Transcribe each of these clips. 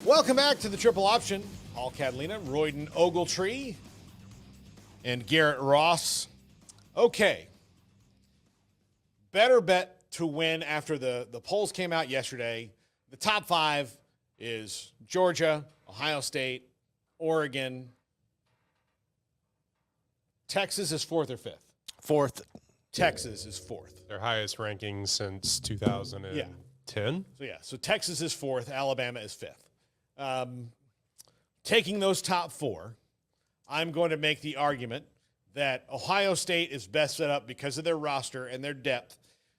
Welcome back to the Triple Option. Paul Catalina, Royden Ogletree, and Garrett Ross. Okay. Better bet to win after the polls came out yesterday. The top five is Georgia, Ohio State, Oregon. Texas is fourth or fifth? Fourth. Texas is fourth. Their highest ranking since 2010. So Texas is fourth. Alabama is fifth. Taking those top four, I'm going to make the argument that Ohio State is best set up because of their roster and their depth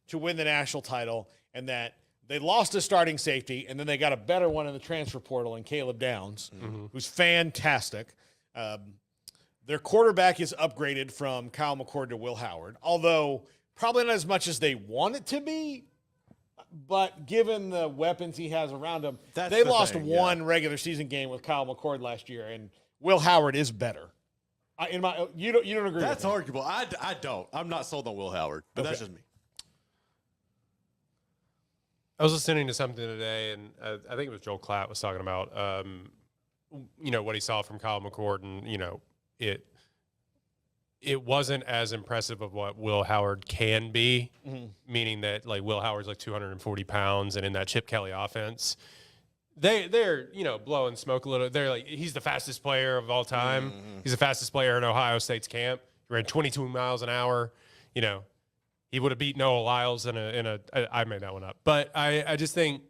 to win the national title, and that they lost a starting safety, and then they got a better one in the transfer portal in Caleb Downs, who's fantastic. Their quarterback is upgraded from Kyle McCord to Will Howard, although probably not as much as they want it to be. But given the weapons he has around him, they lost one regular season game with Kyle McCord last year, and Will Howard is better. You don't agree? That's with arguable. I don't. I'm not sold on Will Howard, but that's just me. I was listening to something today, and I think it was Joel Klatt was talking about, what he saw from Kyle McCord, and it wasn't as impressive of what Will Howard can be, meaning that like Will Howard's like 240 pounds, and in that Chip Kelly offense, they're blowing smoke a little. They're like, he's the fastest player of all time. He's the fastest player in Ohio State's camp. He ran 22 miles an hour. He would have beat Noah Lyles I made that one up, but I just think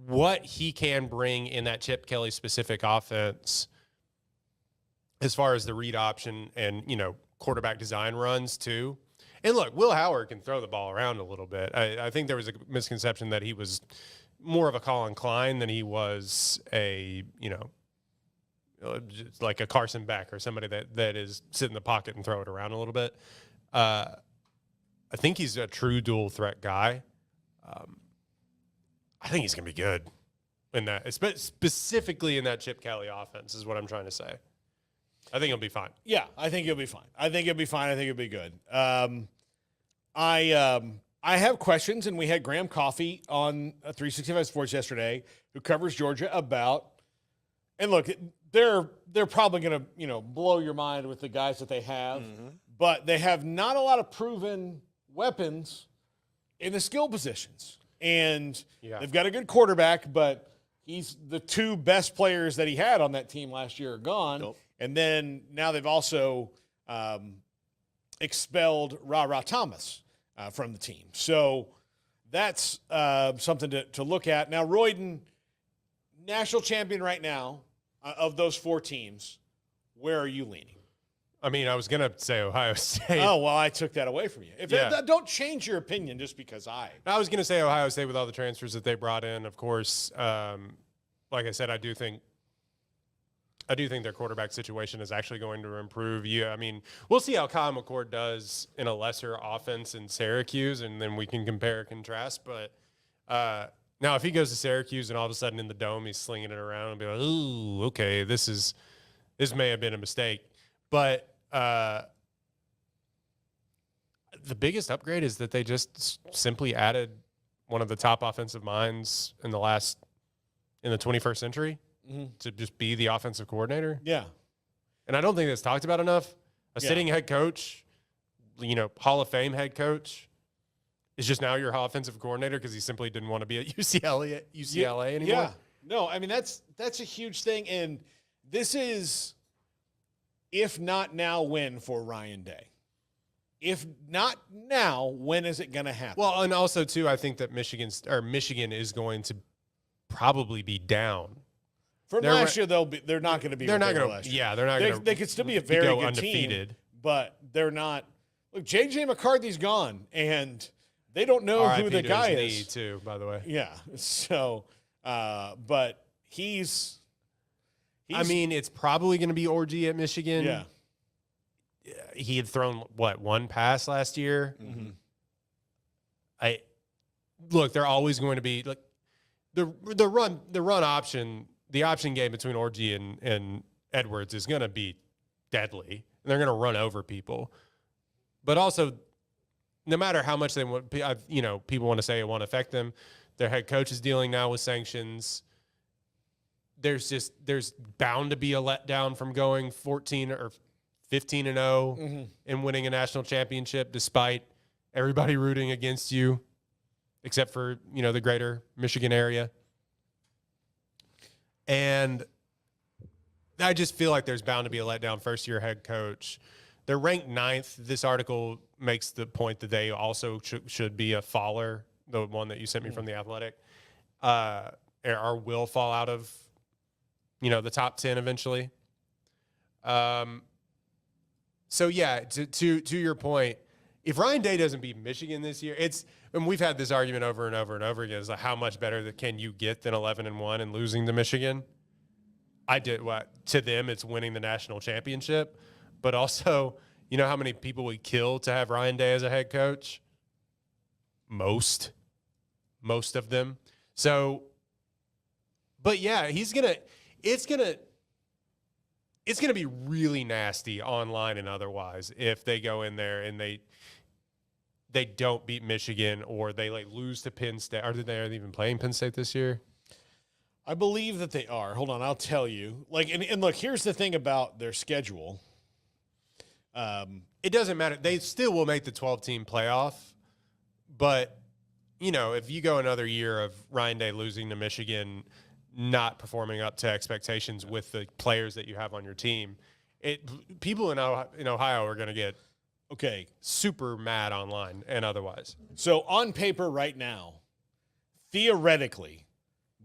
what he can bring in that Chip Kelly specific offense, as far as the read option and, quarterback design runs too. And look, Will Howard can throw the ball around a little bit. I think there was a misconception that he was more of a Colin Klein than he was like a Carson Beck or somebody that is sit in the pocket and throw it around a little bit. I think he's a true dual threat guy. I think he's going to be good in that, specifically in that Chip Kelly offense is what I'm trying to say. I think he'll be fine. Yeah, I think he'll be fine. I think he'll be good. I have questions, and we had Graham Coffey on 365 Sports yesterday, who covers Georgia, about. And look, they're probably going to blow your mind with the guys that they have, but they have not a lot of proven weapons in the skill positions, and they've got a good quarterback, but the two best players that he had on that team last year are gone. Nope. And then now they've also expelled Ra Thomas from the team. So that's something to look at. Now, Royden, national champion right now of those four teams, where are you leaning? I mean, I was going to say Ohio State. Oh, well, I took that away from you. Don't change your opinion just because I was going to say Ohio State with all the transfers that they brought in, of course. Like I said, I do think their quarterback situation is actually going to improve. We'll see how Kyle McCord does in a lesser offense in Syracuse, and then we can compare and contrast. But now if he goes to Syracuse and all of a sudden in the dome he's slinging it around and be like, ooh, okay, this may have been a mistake. But the biggest upgrade is that they just simply added one of the top offensive minds in the 21st century. To just be the offensive coordinator. Yeah. And I don't think that's talked about enough. A sitting head coach, Hall of Fame head coach, is just now your offensive coordinator because he simply didn't want to be at UCLA anymore. Yeah. No, I mean, that's a huge thing. And this is, if not now, when for Ryan Day? If not now, when is it going to happen? Well, and also, too, I think that Michigan is going to probably be down. From last year, they're not going to be. They're not going to. Yeah, they're not going to. They could still be a very good undefeated team, but they're not. Look, J.J. McCarthy's gone, and they don't know who the guy is. Too, by the way. Yeah. So, but he's. I mean, it's probably going to be Orgy at Michigan. Yeah. He had thrown one pass last year. Look, they're always going to be like the run option. The option game between Orgy and Edwards is going to be deadly, and they're going to run over people. But also, no matter how much they want, people want to say it won't affect them. Their head coach is dealing now with sanctions. There's bound to be a letdown from going 14 or 15-0 and winning a national championship despite everybody rooting against you, except for, the greater Michigan area. And I just feel like there's bound to be a letdown first-year head coach. They're ranked 9th. This article makes the point that they also should be a faller, the one that you sent me from The Athletic, or will fall out of, the top 10 eventually. So, yeah, to your point, if Ryan Day doesn't beat Michigan this year, and we've had this argument over and over and over again, is like how much better can you get than 11-1 and losing to Michigan? To them, it's winning the national championship. But also, you know how many people would kill to have Ryan Day as a head coach? Most of them. So, but yeah, it's gonna be really nasty online and otherwise if they go in there and they don't beat Michigan or they lose to Penn State. Are they even playing Penn State this year? I believe that they are. Hold on, I'll tell you. And look, here's the thing about their schedule. It doesn't matter. They still will make the 12-team playoff, but if you go another year of Ryan Day losing to Michigan, not performing up to expectations with the players that you have on your team, people in Ohio are going to get super mad online and otherwise. So on paper right now, theoretically,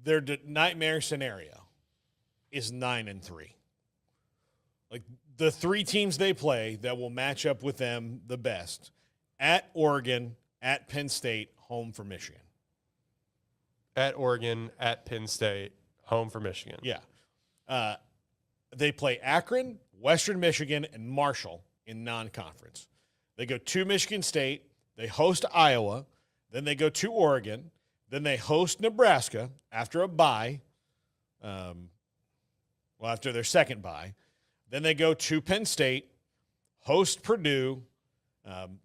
their nightmare scenario is 9-3. The 3 teams they play that will match up with them the best: at Oregon, at Penn State, home for Michigan. At Oregon, at Penn State, home for Michigan. Yeah. They play Akron, Western Michigan, and Marshall in non-conference. They go to Michigan State. They host Iowa. Then they go to Oregon. Then they host Nebraska after a bye. After their second bye. Then they go to Penn State, host Purdue,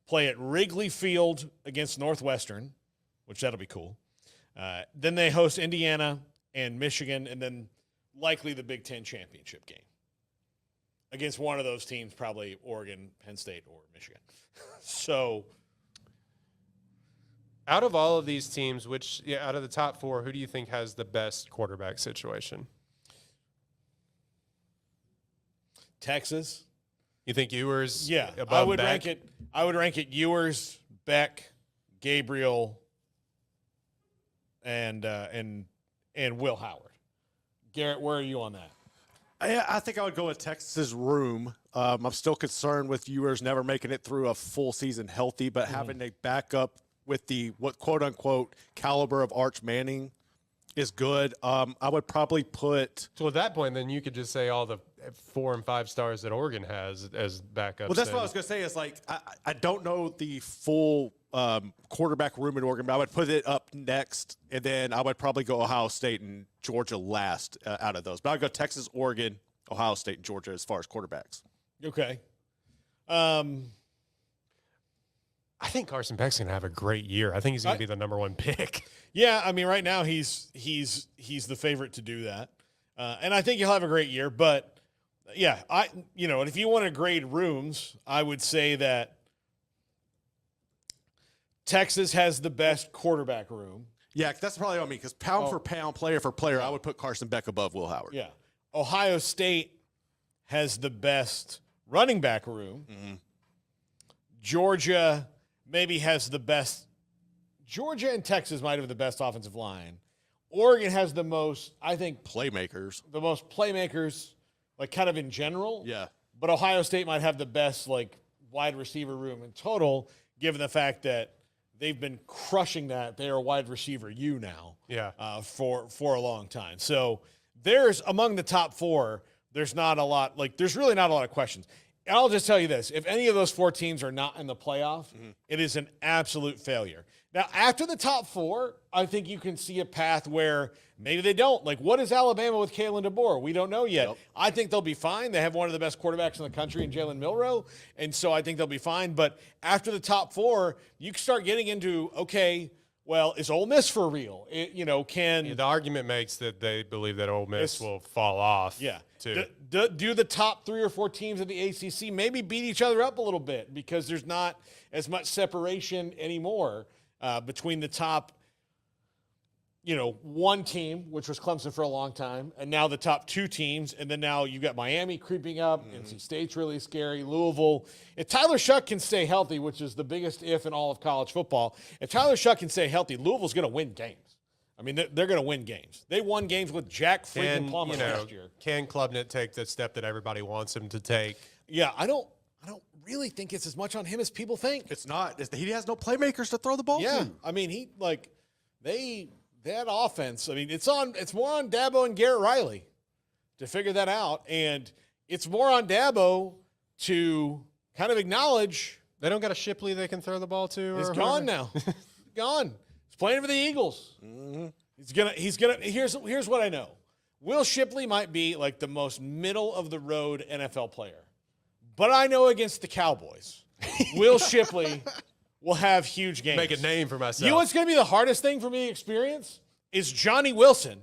play at Wrigley Field against Northwestern, which that'll be cool. Then they host Indiana and Michigan, and then likely the Big Ten championship game against one of those teams, probably Oregon, Penn State, or Michigan. So, out of all of these teams, out of the top 4, who do you think has the best quarterback situation? Texas. You think Ewers? Yeah, above I would Beck? rank it Ewers, Beck, Gabriel, and Will Howard. Garrett, where are you on that? I think I would go with Texas's room. I'm still concerned with Ewers never making it through a full season healthy, but having a backup with the quote unquote caliber of Arch Manning is good. I would probably put. So at that point, then you could just say all the 4 and 5 stars that Oregon has as backups. Well, that's what I was going to say. Is I don't know the full quarterback room in Oregon, but I would put it up next, and then I would probably go Ohio State and Georgia last out of those. But I'd go Texas, Oregon, Ohio State, and Georgia as far as quarterbacks. Okay. I think Carson Beck's going to have a great year. I think he's going to be the number 1 pick. Yeah, I mean, right now he's the favorite to do that, and I think he'll have a great year. But yeah, and if you want to grade rooms, I would say that Texas has the best quarterback room. Yeah, that's probably what I mean, because pound for pound, player for player, I would put Carson Beck above Will Howard. Yeah. Ohio State has the best running back room. Mm-hmm. Georgia maybe has the best. Georgia and Texas might have the best offensive line. Oregon has the most, I think, playmakers. The most playmakers, kind of in general. Yeah. But Ohio State might have the best, wide receiver room in total, given the fact that they've been crushing that. They are a wide receiver now. Yeah. For a long time. So there's, among the top 4, there's not a lot, there's really not a lot of questions. And I'll just tell you this. If any of those 4 teams are not in the playoff, it is an absolute failure. Now, after the top 4, I think you can see a path where maybe they don't. What is Alabama with Kalen DeBoer? We don't know yet. Yep. I think they'll be fine. They have one of the best quarterbacks in the country in Jalen Milroe, and so I think they'll be fine. But after the top 4, you can start getting into, well, is Ole Miss for real? Can The argument makes that they believe that Ole Miss will fall off. yeah. Too. Do the top 3 or 4 teams of the ACC maybe beat each other up a little bit because there's not as much separation anymore between the top, one team, which was Clemson for a long time, and now the top 2 teams, and then now you've got Miami creeping up, NC State's really scary, Louisville. If Tyler Shuck can stay healthy, which is the biggest if in all of college football, if Tyler Shuck can stay healthy, Louisville's going to win games. I mean, they're going to win games. They won games with Jack freaking Plummer last year. Can Klubnik take the step that everybody wants him to take? Yeah, I don't really think it's as much on him as people think. It's not. He has no playmakers to throw the ball Yeah, to. I mean, that offense. I mean, it's more on Dabo and Garrett Riley to figure that out, and it's more on Dabo to kind of acknowledge They don't got a Shipley they can throw the ball to. he's or gone whoever? now. He's gone. He's playing for the Eagles. He's gonna. Here's what I know. Will Shipley might be like the most middle of the road NFL player, but I know against the Cowboys, Will Shipley will have huge games. Make a name for myself. You know what's going to be the hardest thing for me to experience is Johnny Wilson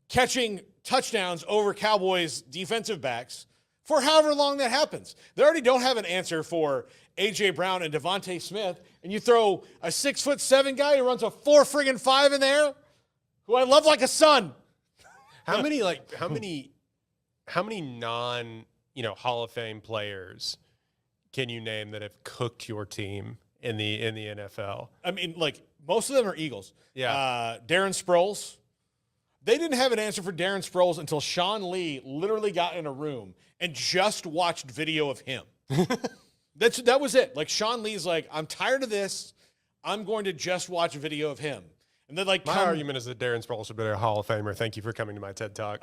catching touchdowns over Cowboys defensive backs for however long that happens. They already don't have an answer for A.J. Brown and Devontae Smith, and you throw a 6'7" guy who runs a 4-5 in there, who I love like a son. How many non, Hall of Fame players can you name that have cooked your team in the NFL? I mean, like, most of them are Eagles. Yeah. Darren Sproles. They didn't have an answer for Darren Sproles until Sean Lee literally got in a room and just watched video of him. That was it. Like, Sean Lee's like, I'm tired of this. I'm going to just watch a video of him. And then, like, My argument is that Darren Sproles should be a Hall of Famer. Thank you for coming to my TED Talk.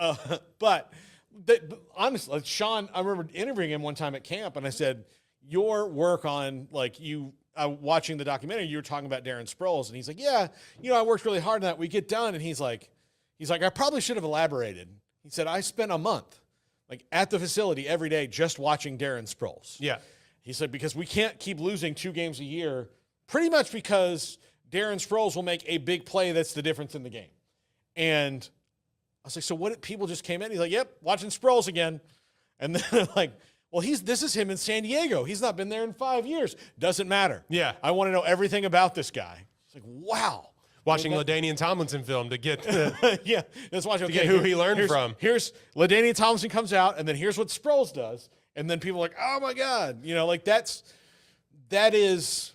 But honestly, like, Sean, I remember interviewing him one time at camp, and I said, your work on, like, watching the documentary, you were talking about Darren Sproles, and he's like, yeah, I worked really hard on that. We get done, and he's like, I probably should have elaborated. He said, I spent a month, like, at the facility every day just watching Darren Sproles. Yeah. He said, because we can't keep losing 2 games a year, pretty much because Darren Sproles will make a big play that's the difference in the game. And I was like, so what? People just came in. He's like, yep, watching Sproles again. And then I'm like, well, this is him in San Diego. He's not been there in 5 years. Doesn't matter. Yeah. I want to know everything about this guy. It's like, wow. Watching LaDainian Tomlinson film to get yeah, let's watch. Okay, get who he learned from. Here's LaDainian Tomlinson comes out, and then here's what Sproles does, and then people are like, oh my god, like that is.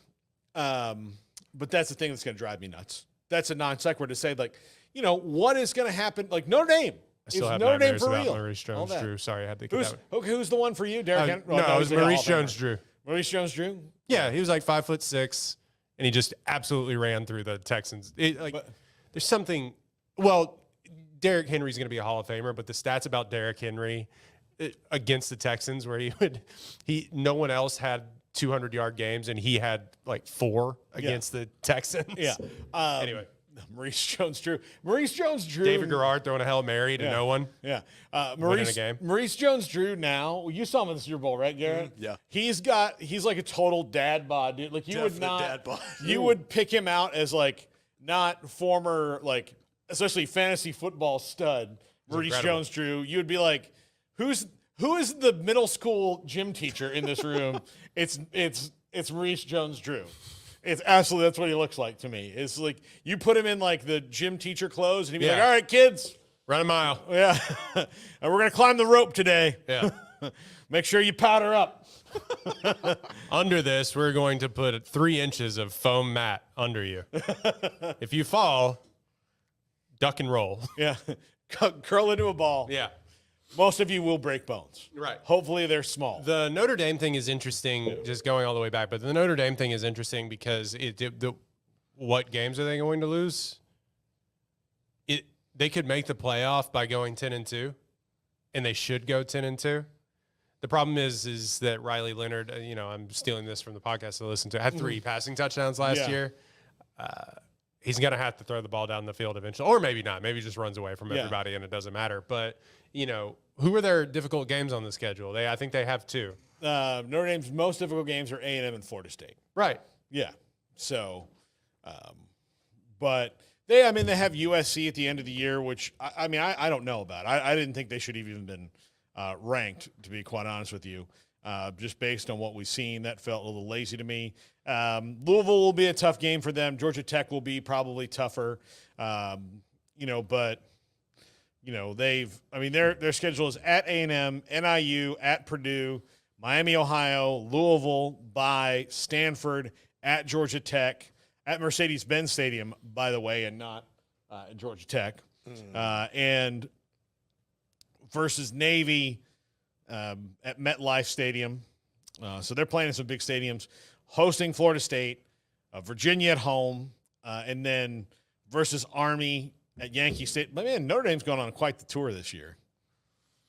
But that's the thing that's going to drive me nuts. That's a non sequitur to say, like, what is going to happen? Like, Notre Dame. I still have Notre Dame nightmares for about real. Maurice Jones-Drew. Sorry, I had to get that one. Who's the one for you, Derek Henry? No, it was Maurice Jones-Drew. Maurice Jones-Drew? Yeah, he was like 5'6", and he just absolutely ran through the Texans. There's something. Well, Derrick Henry's going to be a Hall of Famer, but the stats about Derrick Henry against the Texans, where no one else had 200-yard games, and he had like 4 against the Texans. Yeah. Anyway. Maurice Jones-Drew. Maurice Jones-Drew. David Garrard throwing a Hail Mary to no one. Yeah. Winning a game. Maurice Jones-Drew now, you saw him in the Super Bowl, right, Garrett? Yeah. He's like a total dad bod, dude. Like, Dad bod. You would pick him out as, like, not former, like, especially fantasy football stud, Maurice Jones-Drew. You would be like, who is the middle school gym teacher in this room? It's Maurice Jones-Drew. It's absolutely, that's what he looks like to me. It's like, you put him in like the gym teacher clothes, and he'd be like, all right, kids. Run a mile. Yeah. And we're going to climb the rope today. Yeah. Make sure you powder up. Under this, we're going to put 3 inches of foam mat under you. If you fall, duck and roll. Yeah. Curl into a ball. Yeah. Most of you will break bones. Right. Hopefully they're small. The Notre Dame thing is interesting, just going all the way back. But the Notre Dame thing is interesting because what games are they going to lose? They could make the playoff by going 10-2, and they should go 10-2. The problem is that Riley Leonard, I'm stealing this from the podcast I listened to, had 3 passing touchdowns last year. He's going to have to throw the ball down the field eventually, or maybe not. Maybe he just runs away from everybody and it doesn't matter. But, who are their difficult games on the schedule? I think they have 2. Notre Dame's most difficult games are A&M and Florida State. Right. Yeah. So, But they have USC at the end of the year, which I don't know about. I didn't think they should have even been ranked, to be quite honest with you. Just based on what we've seen, that felt a little lazy to me. Louisville will be a tough game for them. Georgia Tech will be probably tougher. But their schedule is at A&M, NIU, at Purdue, Miami, Ohio, Louisville, by Stanford, at Georgia Tech, at Mercedes-Benz Stadium, by the way, and not at Georgia Tech, and versus Navy at MetLife Stadium. So they're playing in some big stadiums, hosting Florida State, Virginia at home, and then versus Army at Yankee State. But man, Notre Dame's going on quite the tour this year.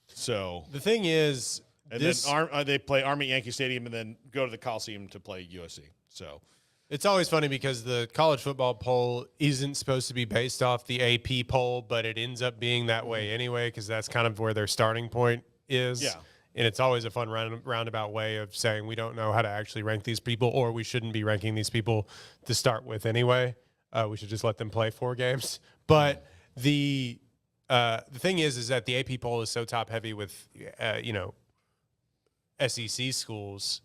So The thing is, and then they play Army at Yankee Stadium and then go to the Coliseum to play USC. So it's always funny because the college football poll isn't supposed to be based off the AP poll, but it ends up being that way anyway because that's kind of where their starting point is. Yeah. And it's always a fun roundabout way of saying we don't know how to actually rank these people, or we shouldn't be ranking these people to start with anyway. We should just let them play 4 games. But the thing is that the AP poll is so top heavy with SEC schools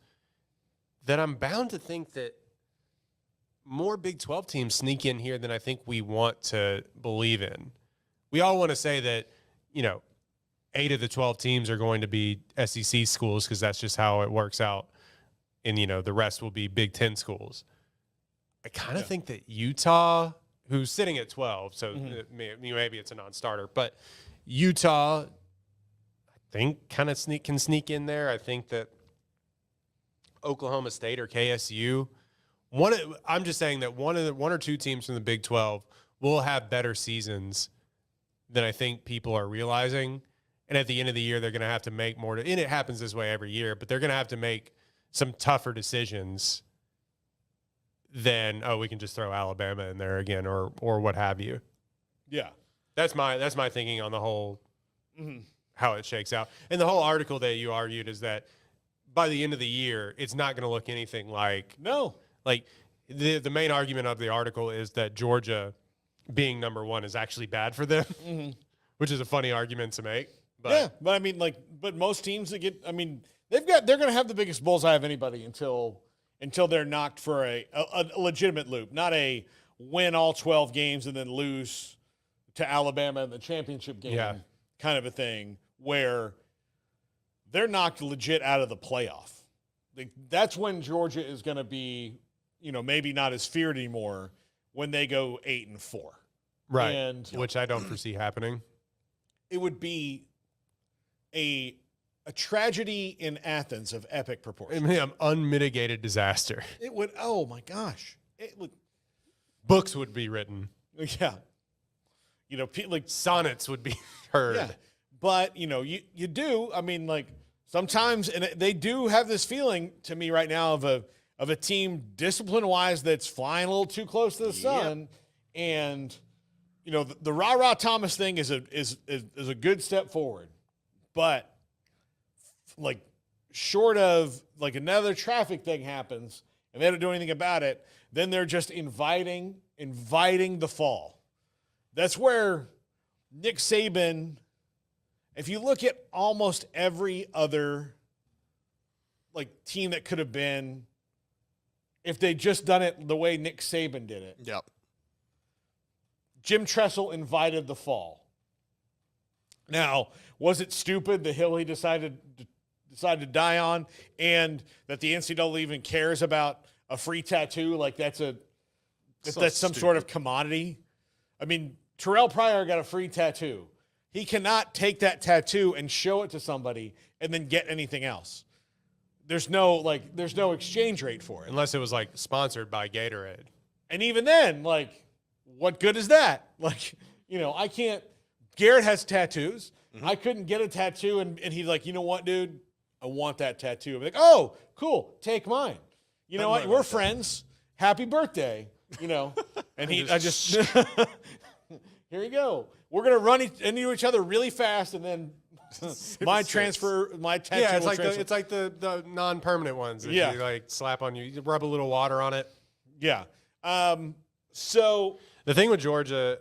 that I'm bound to think that more Big 12 teams sneak in here than I think we want to believe in. We all want to say that 8 of the 12 teams are going to be SEC schools because that's just how it works out. And, the rest will be Big 10 schools. I kind of think that Utah, who's sitting at 12, so maybe it's a non-starter, but Utah, I think, kind of can sneak in there. I think that Oklahoma State or KSU, I'm just saying that one or two teams from the Big 12 will have better seasons than I think people are realizing. And at the end of the year, they're going to have to make more. And it happens this way every year, but they're going to have to make some tougher decisions than, we can just throw Alabama in there again or what have you. yeah, That's my thinking on the whole, how it shakes out. And the whole article that you argued is that by the end of the year, it's not going to look anything like the main argument of the article is that Georgia being number 1 is actually bad for them, which is a funny argument to make. But but most teams that get, they're going to have the biggest bullseye of anybody until they're knocked for a legitimate loop, not a win all 12 games and then lose to Alabama in the championship game kind of a thing where they're knocked legit out of the playoff. That's when Georgia is going to be, maybe not as feared anymore when they go 8-4. right, And which I don't foresee happening. it would be a tragedy in Athens of epic proportions. An unmitigated disaster. It would, oh my gosh. It would, Books would be written. yeah. Like Sonnets would be heard. yeah. But, you do, sometimes, and they do have this feeling to me right now of a team discipline-wise that's flying a little too close to the sun. And, the rah-rah Thomas thing is a good step forward. But, short of, another traffic thing happens and they don't do anything about it, then they're just inviting the fall. That's where Nick Saban, if you look at almost every other, team that could have been, if they just done it the way Nick Saban did it. Yep. Jim Tressel invited the fall. Now, was it stupid, the hill he decided to die on, and that the NCAA even cares about a free tattoo? That's some sort of commodity. Terrell Pryor got a free tattoo. He cannot take that tattoo and show it to somebody and then get anything else. There's no exchange rate for it. Unless it was sponsored by Gatorade. And even then, what good is that? I can't. Garrett has tattoos. I couldn't get a tattoo, and he's like, you know what, dude? I want that tattoo. I'm like, oh, cool, take mine. You know what? We're friends. Happy birthday. And I just here you go. We're gonna run into each other really fast, and then my tattoo. Yeah, it's like the non-permanent ones. That you slap on you rub a little water on it. Yeah. So The thing with Georgia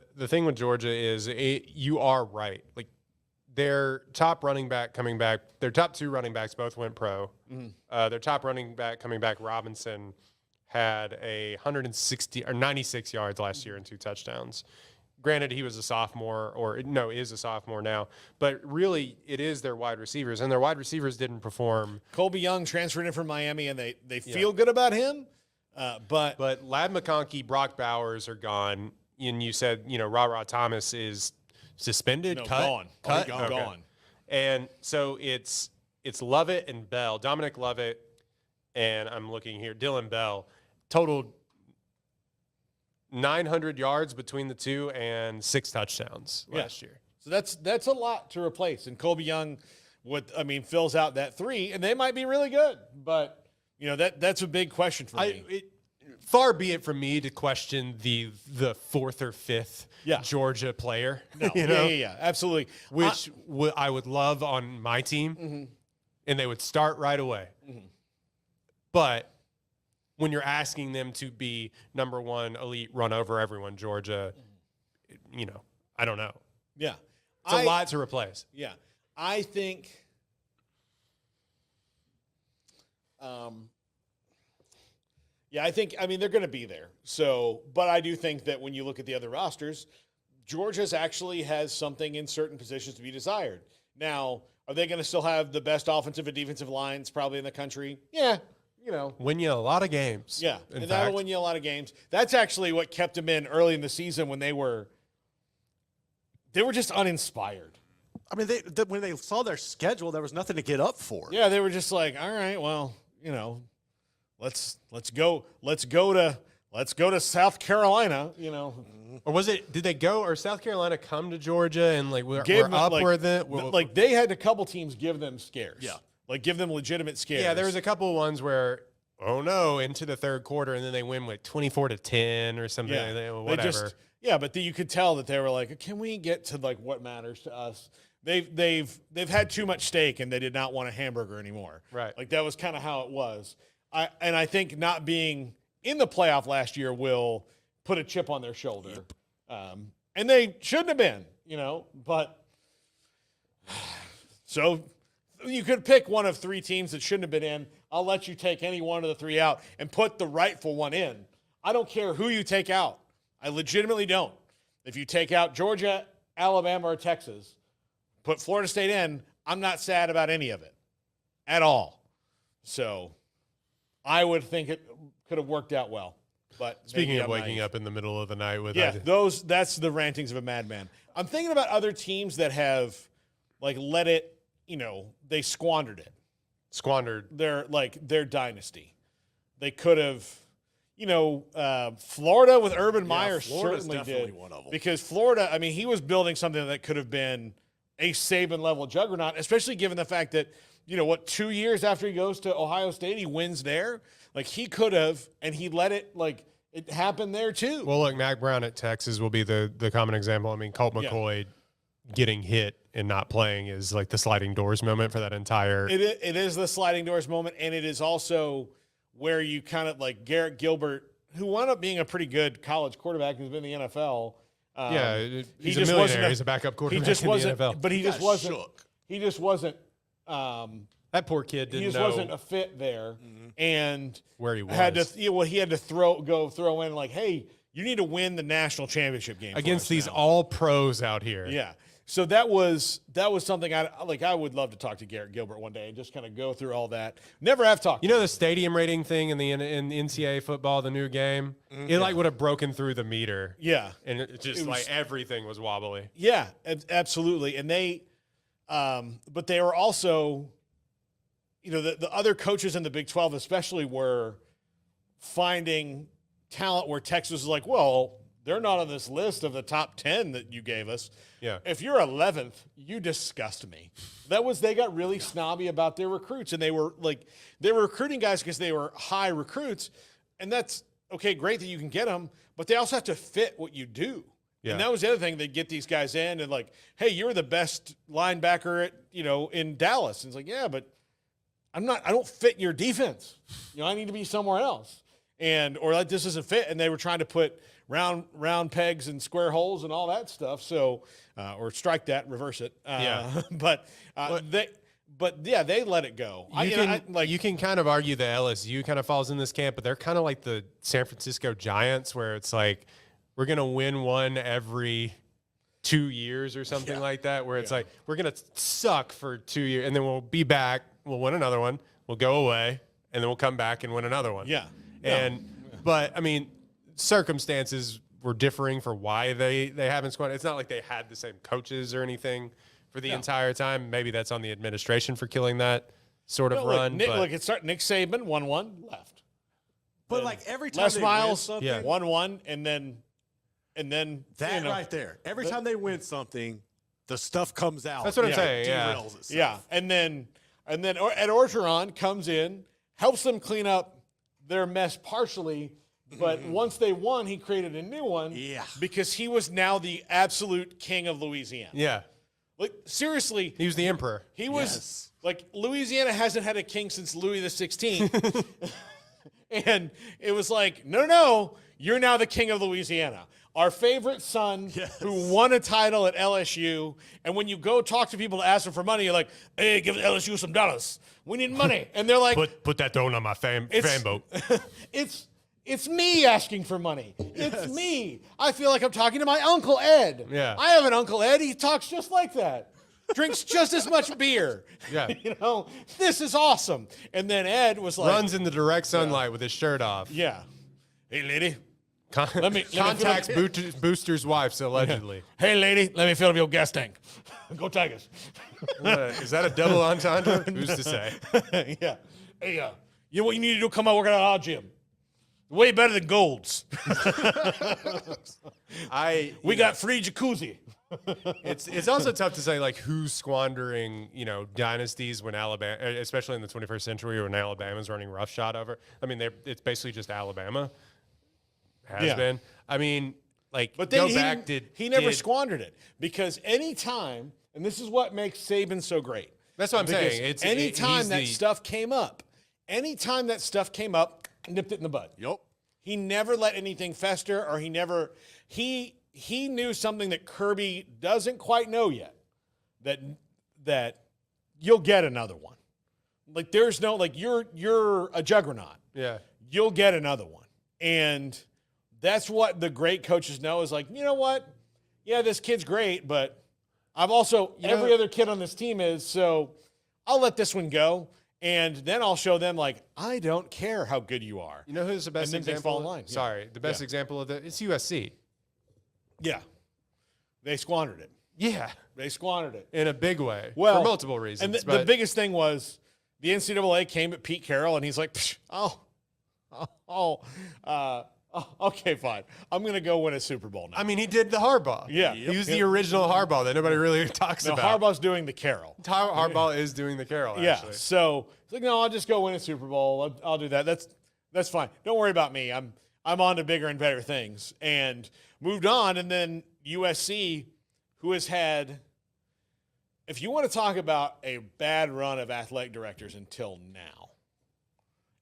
is you are right. Like their top running back coming back, their top 2 running backs both went pro. Their top running back coming back, Robinson, had 96 yards last year and 2 touchdowns. Granted, he was a sophomore, is a sophomore now, but really it is their wide receivers, and their wide receivers didn't perform. Colby Young transferred in from Miami, and they feel good about him. But Lad McConkey, Brock Bowers are gone, and you said Ra Thomas is suspended, no, cut, gone. And so it's Lovett and Bell, Dominic Lovett, and I'm looking here, Dylan Bell, totaled 900 yards between the two and 6 touchdowns last year. So that's a lot to replace. And Colby Young, fills out that 3, and they might be really good. But that's a big question for me. Far be it from me to question the 4th or 5th Georgia player. No, yeah, absolutely. Which I would love on my team, and they would start right away. But when you're asking them to be number 1 elite run over everyone, Georgia, I don't know. Yeah. It's a lot to replace. Yeah. I think they're going to be there. So, but I do think that when you look at the other rosters, Georgia's actually has something in certain positions to be desired. Now, are they going to still have the best offensive and defensive lines probably in the country? Yeah. Win you a lot of games. Yeah, and that'll win you a lot of games. That's actually what kept them in early in the season when they were just uninspired. I mean, when they saw their schedule, there was nothing to get up for. Yeah, they were just like, all right, well, let's go to South Carolina, Or did they go, or South Carolina come to Georgia and we're up like, where they had a couple teams give them scares. Yeah. Give them legitimate scares. Yeah, there was a couple of ones where, oh no, into the 3rd quarter, and then they win 24-10 or something. Yeah. Whatever. But you could tell that they were like, can we get to what matters to us? They've had too much steak and they did not want a hamburger anymore. Right. That was kind of how it was. I think not being in the playoff last year will put a chip on their shoulder. Yep. And they shouldn't have been, but so you could pick one of 3 teams that shouldn't have been in. I'll let you take any one of the 3 out and put the rightful one in. I don't care who you take out. I legitimately don't. If you take out Georgia, Alabama, or Texas, put Florida State in, I'm not sad about any of it at all. So I would think it could have worked out well. But speaking of waking up in the middle of the night with that's the rantings of a madman. I'm thinking about other teams that have let it, they squandered it. Their dynasty. They could have, Florida with Urban Meyer certainly did. One of them. Because Florida, he was building something that could have been a Saban-level juggernaut, especially given the fact that, 2 years after he goes to Ohio State, he wins there. He could have, and he let it, it happen there too. Well, look, Mac Brown at Texas will be the common example. Colt McCoy getting hit and not playing is the sliding doors moment for that entire. It is the sliding doors moment, and it is also where you kind of Garrett Gilbert, who wound up being a pretty good college quarterback, who's been in the NFL. He's a millionaire. He's a backup quarterback in the NFL. But he just wasn't. Shook. He just wasn't. That poor kid didn't know. Wasn't a fit there, and where he was. He had to throw in hey, you need to win the national championship game against these all pros out here. Yeah. So that was something I would love to talk to Garrett Gilbert one day and just kind of go through all that. Never have talked. The stadium rating thing in the NCAA football, the new game, it would have broken through the meter. Yeah, and it was everything was wobbly. Yeah, absolutely. And they, but they were also, the other coaches in the Big 12 especially were finding talent where Texas was well, they're not on this list of the top 10 that you gave us. Yeah. If you're 11th, you disgust me. They got really snobby about their recruits, and they were recruiting guys because they were high recruits, and that's okay, great that you can get them, but they also have to fit what you do. Yeah. And that was the other thing. They'd get these guys in and hey, you're the best linebacker at, in Dallas. And it's yeah, but I don't fit your defense. I need to be somewhere else. Or this doesn't fit. And they were trying to put round pegs and square holes and all that stuff. So, or strike that, reverse it. Yeah. But they let it go. You can kind of argue that LSU kind of falls in this camp, but they're kind of like the San Francisco Giants, where it's like we're gonna win one every 2 years or something like that. Where it's like we're gonna suck for 2 years, and then we'll be back. We'll win another one. We'll go away, and then we'll come back and win another one. Yeah. But I mean, circumstances were differing for why they haven't squad. It's not like they had the same coaches or anything for the entire time. Maybe that's on the administration for killing that sort of run. Nick Saban. Saban 1-1 left. But like every time Les they Miles win something, 1-1, and then that right there. Every time they win something, the stuff comes out. That's what I'm saying. Derails itself. Yeah, and then Ed Orgeron comes in, helps them clean up their mess partially, but once they won, he created a new one. Yeah. Because he was now the absolute king of Louisiana. Yeah. Like, seriously, He was the emperor. he was like, Louisiana hasn't had a king since Louis the 16th. And it was like, no, you're now the king of Louisiana. Our favorite son who won a title at LSU. And when you go talk to people to ask them for money, you're like, hey, give LSU some dollars. We need money. And they're like, Put that throne on my fan boat. It's me asking for money. It's me. I feel like I'm talking to my Uncle Ed. Yeah. I have an Uncle Ed. He talks just like that. Drinks just as much beer. Yeah. This is awesome. And then Ed was like, Runs in the direct sunlight with his shirt off. yeah. Hey, lady. Contacts Booster's wife, allegedly. Hey, lady. Let me fill up your gas tank. Go Tigers. Is that a double entendre? Who's to say? Yeah. Hey, you know what you need to do? Come out work out at our gym. Way better than Gold's. We got free jacuzzi. It's also tough to say like who's squandering dynasties when Alabama, especially in the 21st century when Alabama's running roughshod over. I mean, it's basically just Alabama has been. I mean, like, but then he never squandered it because anytime, and this is what makes Saban so great. That's what I'm saying. Anytime that stuff came up, nipped it in the bud. Yep. He never let anything fester, or he knew something that Kirby doesn't quite know yet, that you'll get another one. Like, there's no, like, you're a juggernaut. Yeah. You'll get another one. And that's what the great coaches know is like, you know what? Yeah, this kid's great, but I've also, every other kid on this team is, so I'll let this one go. And then I'll show them, like, I don't care how good you are. You know who's the best and then example? They fall in line. Sorry, the best example of it's USC. Yeah. They squandered it. Yeah. They squandered it. In a big way. Well, for multiple reasons. And the biggest thing was the NCAA came at Pete Carroll, and he's like, okay, fine. I'm going to go win a Super Bowl now. I mean, he did the Harbaugh. Yeah. He was the original Harbaugh that nobody really talks about. Harbaugh's doing the Carroll. Harbaugh is doing the Carroll, actually. Yeah, so it's like, no, I'll just go win a Super Bowl. I'll do that. That's fine. Don't worry about me. I'm on to bigger and better things. And moved on, and then USC, who has had, if you want to talk about a bad run of athletic directors until now,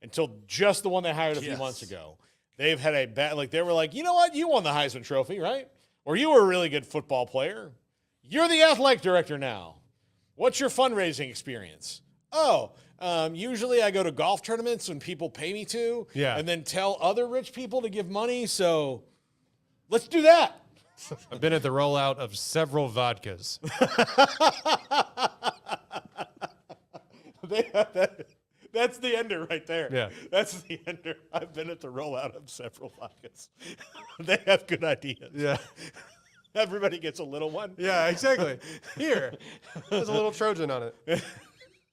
until just the one they hired a few months ago, they've had a bad, like, they were like, you know what? You won the Heisman Trophy, right? Or you were a really good football player. You're the athletic director now. What's your fundraising experience? Usually I go to golf tournaments when people pay me to, and then tell other rich people to give money. So let's do that. I've been at the rollout of several vodkas. That's the ender right there. Yeah. That's the ender. I've been at the rollout of several vodkas. They have good ideas. Yeah. Everybody gets a little one. Yeah, exactly. Here. There's a little Trojan on it.